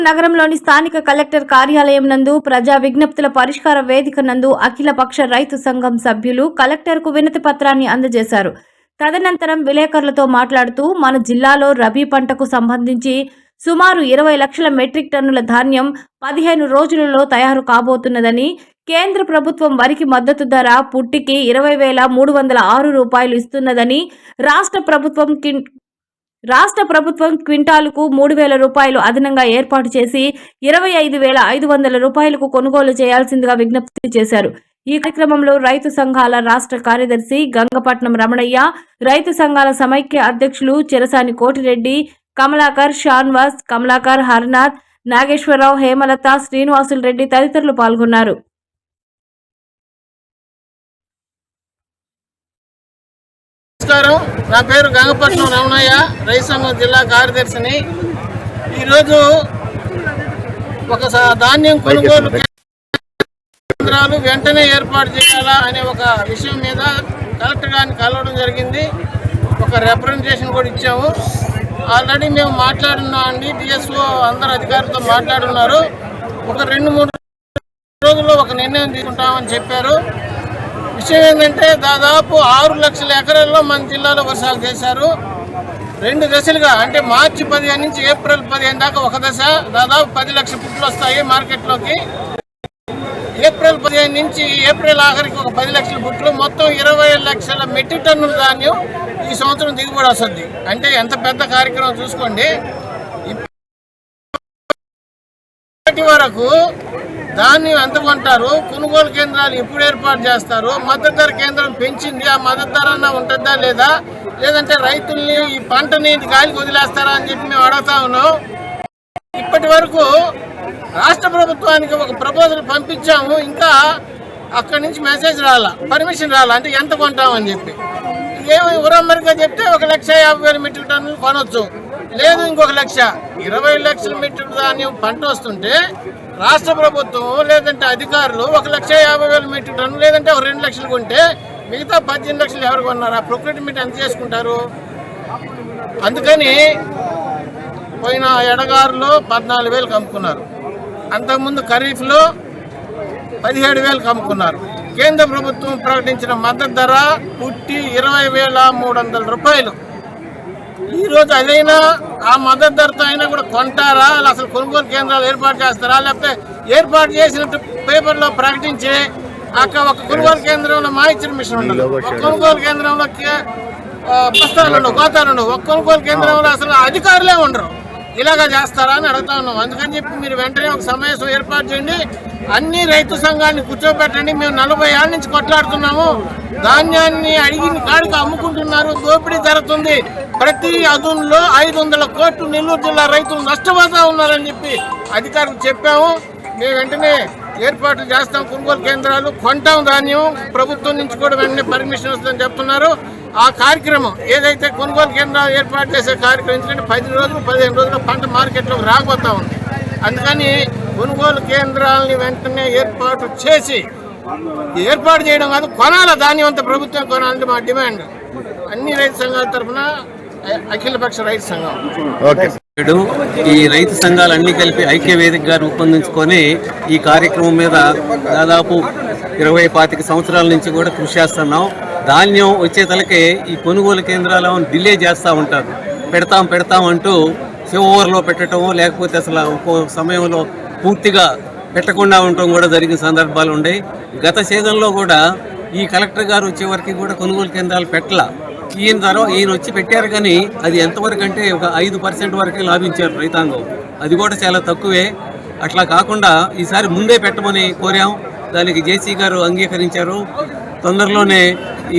నగరంలోని స్థానిక కలెక్టర్ కార్యాలయం నందు ప్రజా విజ్ఞప్తుల పరిష్కార వేదిక నందు అఖిలపక్ష రైతు సంఘం సభ్యులు కలెక్టర్కు వినతి పత్రాన్ని అందజేశారు. తదనంతరం విలేకరులతో మాట్లాడుతూ మన జిల్లాలో రబీ పంటకు సంబంధించి సుమారు 20 లక్షల మెట్రిక్ టన్నుల ధాన్యం 15 రోజులలో తయారు కాబోతున్నదని, కేంద్ర ప్రభుత్వం వరికి మద్దతు ధర పుట్టికి 20,306 రూపాయలు ఇస్తున్నదని, రాష్ట్ర ప్రభుత్వం క్వింటాలుకు 3,000 రూపాయలు అదనంగా ఏర్పాటు చేసి 25,500 రూపాయలకు కొనుగోలు చేయాల్సిందిగా విజ్ఞప్తి చేశారు. ఈ కార్యక్రమంలో రైతు సంఘాల రాష్ట్ర కార్యదర్శి గంగపట్నం రమణయ్య, రైతు సంఘాల సమైక్య అధ్యక్షులు చెరసాని కోటిరెడ్డి, కమలాకర్, షాన్వాస్, కమలాకర్, హర్నాథ్, నాగేశ్వరరావు, హేమలత, శ్రీనివాసులు రెడ్డి తదితరులు పాల్గొన్నారు. నమస్కారం, నా పేరు గంగపట్నం రమణయ్య, రైతు సంఘం జిల్లా కార్యదర్శిని. ఈరోజు ఒక ధాన్యం కొనుగోలు కేంద్రాలు వెంటనే ఏర్పాటు చేయాలా అనే ఒక విషయం మీద కలెక్టర్ గారిని కలవడం జరిగింది. ఒక రిప్రజెంటేషన్ కూడా ఇచ్చాము. ఆల్రెడీ మేము మాట్లాడున్నామండి, డిఎస్ఓ అందరు అధికారులతో మాట్లాడున్నారు. ఒక 2-3 రోజుల్లో ఒక నిర్ణయం తీసుకుంటామని చెప్పారు. విషయం ఏంటంటే దాదాపు 6 లక్షల ఎకరాల్లో మన జిల్లాలో వర్షాలు చేశారు. 2 దశలుగా, అంటే మార్చి 15 నుంచి ఏప్రిల్ 15 దాకా ఒక దశ, దాదాపు 10 లక్షల పుట్లు వస్తాయి మార్కెట్లోకి. ఏప్రిల్ 15 నుంచి ఏప్రిల్ ఆఖరికి ఒక 10 లక్షల పుట్లు, మొత్తం 20 లక్షల మెట్రిక్ టన్నుల ధాన్యం ఈ సంవత్సరం దిగుబడి వస్తుంది. అంటే ఎంత పెద్ద కార్యక్రమం చూసుకోండి. ఇప్పటి వరకు ధాన్యం ఎంత కొంటారు, కొనుగోలు కేంద్రాలు ఎప్పుడు ఏర్పాటు చేస్తారు, మద్దతు ధర కేంద్రం పెంచింది, ఆ మద్దతు ధర అన్నా ఉంటుందా లేదా, లేదంటే రైతుల్ని ఈ పంటని గాలికి వదిలేస్తారా అని చెప్పి మేము అడుగుతా ఉన్నాం. ఇప్పటి వరకు రాష్ట్ర ప్రభుత్వానికి ఒక ప్రపోజల్ పంపించాము, ఇంకా అక్కడి నుంచి మెసేజ్ రాలా, పర్మిషన్ రాలా. అంటే ఎంత కొంటామని చెప్పి ఏమి ఉరమ్మరిగా చెప్తే 1,50,000 మెట్రిక్ టన్నులు కొనవచ్చు, లేదు ఇంకొక 20 లక్షల మెట్రిక్ ధాన్యం పంట వస్తుంటే రాష్ట్ర ప్రభుత్వం లేదంటే అధికారులు 1,50,000 మెట్రిక్ టన్నులు లేదంటే 2 లక్షలు కొంటే మిగతా 18 లక్షలు ఎవరు కొన్నారు? ఆ ప్రొక్యూర్మెంట్ ఎంత చేసుకుంటారు? అందుకని పోయిన ఎడగారులో 14,000 అమ్ముకున్నారు, అంతకుముందు ఖరీఫ్లో 17,000 అమ్ముకున్నారు. కేంద్ర ప్రభుత్వం ప్రకటించిన మద్దతు ధర పుట్టి 20,300 రూపాయలు. ఈరోజు అదైనా ఆ మద్దతు ధరతో అయినా కూడా కొంటారా, అసలు కొనుగోలు కేంద్రాలు ఏర్పాటు చేస్తారా, లేకపోతే ఏర్పాటు చేసినట్టు పేపర్లో ప్రకటించి అక్కడ ఒక కొనుగోలు కేంద్రంలో మాయిచర్ మిషన్ ఉండదు, ఒక కొనుగోలు కేంద్రంలో బస్తాలు ఉండవు, గోతాలు ఉండవు, ఒక కొనుగోలు కేంద్రంలో అసలు అధికారులే ఉండరు. ఇలాగా చేస్తారా అని అడుగుతా ఉన్నాం. అందుకని చెప్పి మీరు వెంటనే ఒక సమావేశం ఏర్పాటు చేయండి, అన్ని రైతు సంఘాన్ని కూర్చోబెట్టండి. మేము 40 ఏళ్ళ నుంచి కొట్లాడుతున్నాము, ధాన్యాన్ని అడిగిన కాడికి అమ్ముకుంటున్నారు, దోపిడీ జరుగుతుంది. ప్రతి అదునులో 500 కోట్లు నెల్లూరు జిల్లా రైతులు నష్టపోతా ఉన్నారని చెప్పి అధికారులకు చెప్పాము. మేము వెంటనే ఏర్పాట్లు చేస్తాం, కొనుగోలు కేంద్రాలు కొంటాం, ధాన్యం ప్రభుత్వం నుంచి కూడా వెంటనే పర్మిషన్ వస్తుందని చెప్తున్నారు. ఆ కార్యక్రమం ఏదైతే కొనుగోలు కేంద్రాలు ఏర్పాటు చేసే కార్యక్రమం, ఎందుకంటే 10 రోజులు 15 రోజులు పంట మార్కెట్లోకి రాకపోతా ఉంది. అందుకని కొనుగోలు కేంద్రాలని వెంటనే ఏర్పాటు చేయడం కాదు, కొనాల ధాన్యం అంతా ప్రభుత్వం కొనాలంటే మా డిమాండ్. అన్ని రైతు సంఘాల తరఫున అఖిలపక్ష రైతు సంఘం. ఈ రైతు సంఘాలన్నీ కలిపి ఐక్య వేదికగా రూపొందించుకొని ఈ కార్యక్రమం మీద దాదాపు 20-25 సంవత్సరాల నుంచి కూడా కృషి చేస్తున్నాం. ధాన్యం వచ్చే తలకే ఈ కొనుగోలు కేంద్రాలను డిలే చేస్తూ ఉంటారు, పెడతాం అంటూ చివరిలో పెట్టడం, లేకపోతే అసలు ఒక్కో సమయంలో పూర్తిగా పెట్టకుండా ఉండటం కూడా జరిగిన సందర్భాలు ఉన్నాయి. గత సీజన్లో కూడా ఈ కలెక్టర్ గారు వచ్చే వరకు కూడా కొనుగోలు కేంద్రాలు పెట్టలా. ఈయన వచ్చి పెట్టారు, కానీ అది ఎంతవరకు అంటే ఒక 5% వరకే లాభించారు రైతాంగం, అది కూడా చాలా తక్కువే. అట్లా కాకుండా ఈసారి ముందే పెట్టమని కోరాం, దానికి జేసీ గారు అంగీకరించారు. తొందరలోనే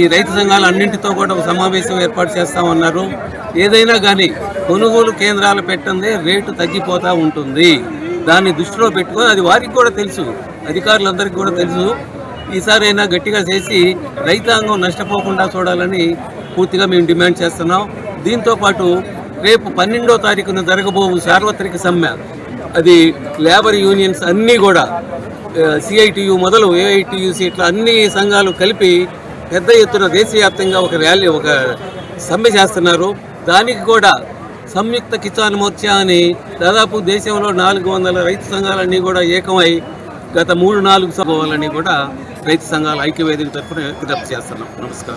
ఈ రైతు సంఘాలు అన్నింటితో కూడా ఒక సమావేశం ఏర్పాటు చేస్తామన్నారు. ఏదైనా కానీ కొనుగోలు కేంద్రాలు పెట్టందే రేటు తగ్గిపోతూ ఉంటుంది, దాన్ని దృష్టిలో పెట్టుకొని, అది వారికి కూడా తెలుసు, అధికారులందరికీ కూడా తెలుసు. ఈసారి అయినా గట్టిగా చేసి రైతాంగం నష్టపోకుండా చూడాలని పూర్తిగా మేము డిమాండ్ చేస్తున్నాం. దీంతోపాటు రేపు 12వ తారీఖున జరగబోవు సార్వత్రిక సమ్మె, అది లేబర్ యూనియన్స్ అన్నీ కూడా సిఐటియు మొదలు ఏఐటియుసి ఇట్లా అన్ని సంఘాలు కలిపి పెద్ద ఎత్తున దేశవ్యాప్తంగా ఒక సమ్మె చేస్తున్నారు. దానికి కూడా సంయుక్త కిసాన్ మోర్చా అని దాదాపు దేశంలో 400 రైతు సంఘాలన్నీ కూడా ఏకమై గత 3-4 సంఘాలని కూడా రైతు సంఘాల ఐక్యవేదిక తరఫున విజ్ఞప్తి చేస్తున్నాం. నమస్కారం.